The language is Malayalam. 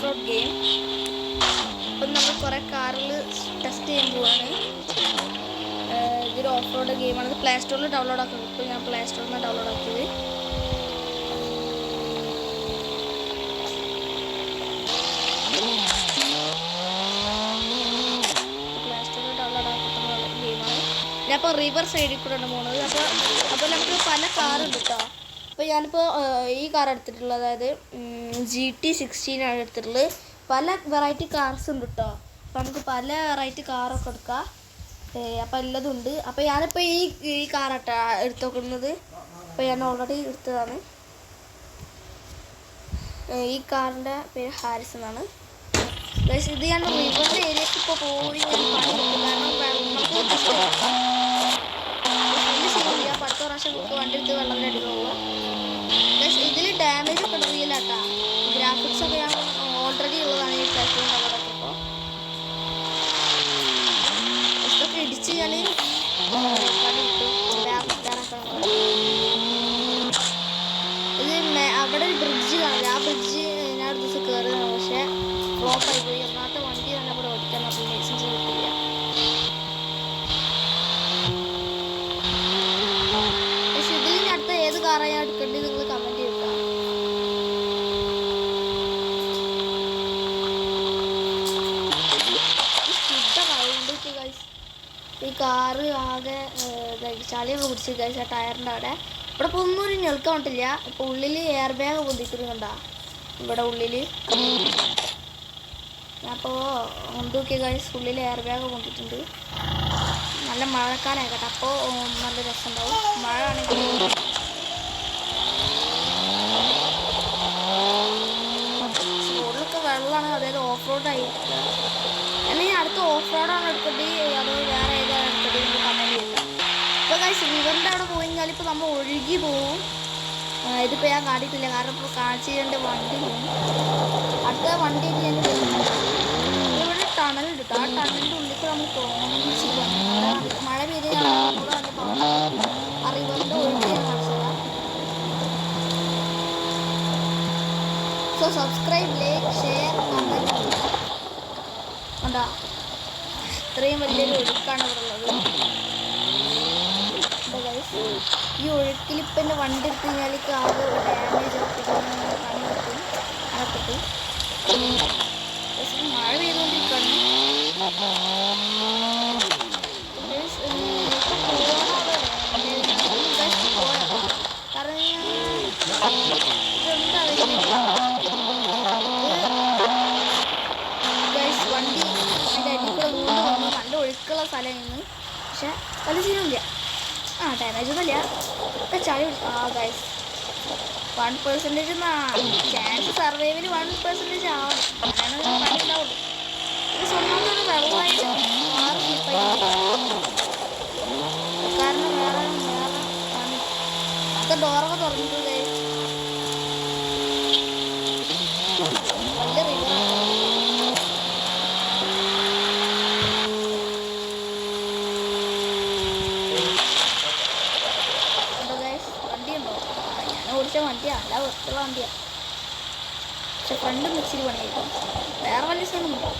Road game. അപ്പം നമ്മൾ കുറേ കാറിൽ ടെസ്റ്റ് ചെയ്യാൻ പോവാണ്. ഇതൊരു ഓഫ് റോഡ് ഗെയിമാണ്. ഇത് പ്ലേ സ്റ്റോറിൽ ഡൗൺലോഡ് ആക്കുന്നത്. ഇപ്പോൾ ഞാൻ പ്ലേ സ്റ്റോറിൽ നിന്ന് ഡൗൺലോഡ് ആക്കിയത്. പ്ലേ സ്റ്റോറിൽ ഡൗൺലോഡ് ആക്കുന്ന ഗെയിമാണ്. ഞാനിപ്പോൾ റിവർ സൈഡിൽ കൂടെയാണ് പോകുന്നത്. അപ്പോൾ നമുക്ക് പല കാറുണ്ട് കേട്ടോ. അപ്പോൾ ഞാനിപ്പോൾ ഈ കാർ എടുത്തിട്ടുള്ളത്, അതായത് GT16 ആണ് എടുത്തിട്ടുള്ളത്. പല വെറൈറ്റി കാർസ് ഉണ്ട് കേട്ടോ. അപ്പോൾ നമുക്ക് പല വെറൈറ്റി കാറൊക്കെ എടുക്കാം. അപ്പോൾ എല്ലതും ഉണ്ട്. അപ്പോൾ ഞാനിപ്പോൾ ഈ കാറാട്ടോ എടുത്ത് നോക്കുന്നത്. അപ്പോൾ ഞാൻ ഓൾറെഡി എടുത്തതാണ്. ഈ കാറിൻ്റെ പേര് ഹാരിസ് എന്നാണ്. ഇത് ഞാൻ റിവറിൻ്റെ ഏരിയക്ക് ഇപ്പോൾ പോയി ഞാൻ പണി കിട്ടും. കാരണം നമുക്ക് ശരിയാ 10 പ്രാവശ്യം നമുക്ക് വണ്ടി എടുത്ത് വെള്ളത്തിൻ്റെ അടിയിൽ പോകും. ഇതിൽ ഡാമേജ് ഒക്കെ റിയലാട്ടാ. ഗ്രാഫിക്സ് ഒക്കെ ഞാൻ ഓൾറെഡി ഉള്ളതാണ് ഈ പ്ലാറ്റ്ഫോം കവറൊക്കെ. ഇപ്പോൾ ഇതൊക്കെ ഇടിച്ച് ഞാൻ പണി കിട്ടും. ഇത് അവിടെ ഒരു ബ്രിഡ്ജ് കാണില്ല. ആ ബ്രിഡ്ജ് ഞാൻ ഒരു ദിവസം കയറുന്നതാണ്. പക്ഷേ ഫ്ലോപ്പായി പോയി. ഒന്നാമത്തെ വണ്ടി തന്നെ അവിടെ ഓടിക്കാൻ അപ്പോൾ ലൈസൻസ് കിട്ടില്ല. പക്ഷെ ഇതിൽ ഞാൻ അടുത്ത ഏത് കാറാണ് ഞാൻ എടുക്കേണ്ടത് നിങ്ങൾ കമൻറ്റ് ചെയ്യുക. ഈ കാറ് ആകെ ചളിയൊക്കെ പിടിച്ച് കഴിച്ച ടയറിൻ്റെ അവിടെ. ഇവിടെ ഇപ്പോൾ ഒന്നും ഒരു ഞെൾക്കാൻ പറ്റില്ല. ഇപ്പോൾ ഉള്ളിൽ എയർ ബാഗ് പൊന്തിക്കുന്നുണ്ടാ. ഇവിടെ ഉള്ളിൽ അപ്പോൾ എന്തൊക്കെ കഴിച്ച് ഉള്ളിൽ എയർ ബാഗ് പൊന്തിട്ടുണ്ട്. നല്ല മഴക്കാലമായി കേട്ടോ. അപ്പോൾ നല്ല രസമുണ്ടാവും. മഴ ആണെങ്കിൽ റോഡിലൊക്കെ വെള്ളമാണ്. അതായത് ഓഫ് റോഡായിട്ട് അല്ലെങ്കിൽ അടുത്ത ഓഫ് റോഡാണ് എടുക്കേണ്ടത്, അതോ വേറെ ഏതാണ് എടുക്കേണ്ടത് നമുക്ക് കമൻറ്റ് ചെയ്യുക. ഇപ്പോൾ കഴിച്ച് റിവറിൻ്റെ അവിടെ പോയി കഴിഞ്ഞാൽ ഇപ്പോൾ നമ്മൾ ഒഴുകി പോവും. ഇതിപ്പോൾ ഞാൻ കാണിയിട്ടില്ല, കാരണം ഇപ്പോൾ കാണിച്ച് ചെയ്യേണ്ട വണ്ടി പോകും. അടുത്ത വണ്ടി ഞാൻ ഇവിടെ ടണലുണ്ട് കേട്ടോ. ആ ടണലിൻ്റെ ഉള്ളിൽ നമ്മൾ തോന്നിച്ച് മഴ പെയ്യുകയാണ്. ആ റിവറിൻ്റെ ഒഴുകി ഞാൻ കാണിച്ചതാണ്. So subscribe, like, share, comment കണ്ടാ. ഇത്രയും വലിയൊരു ഒഴുക്കാണ് ഇവിടെ ഉള്ളത്. ഈ ഒഴുക്കിൽ ഇപ്പം എൻ്റെ വണ്ടി എടുത്ത് കഴിഞ്ഞാൽ ആകെ ഡാമേജ് പണി കിട്ടും. അതൊക്കെ മഴ പെയ്തുകൊണ്ടിരിക്കുകയാണ്. കാരണം ഇതെന്താ വണ്ടി അതിൻ്റെ അടിയിൽ കൂടെ വീണ്ടും വന്നു. നല്ല ഒഴുക്കുള്ള സ്ഥലമായിരുന്നു. പക്ഷെ വലിയ സീനൊന്നുമില്ല. ഡാമേജ് ഒന്നുമില്ല. ഒക്കെ ചളി ഗൈസ് 1% ചാൻസ് സർവൈവിൽ 1% ആവണം. അങ്ങനെയാണ് പണി ഉണ്ടാവുള്ളൂ. ഇത് സ്വന്തമായിട്ടൊരു വെള്ളമായിട്ട് മാറി കാരണം വേറെ പണി. അത് ഡോറൊക്കെ തുറന്നിട്ടുണ്ട്. വലിയ റിവറാണ്. ഓടിച്ച വണ്ടിയാണ്, അല്ല വെറുത്തുള്ള വണ്ടിയാണ്. പക്ഷെ ഫ്രണ്ട് മിക്സിൽ പണിയായിരിക്കും. വേറെ വലിയ സാധനമൊന്നും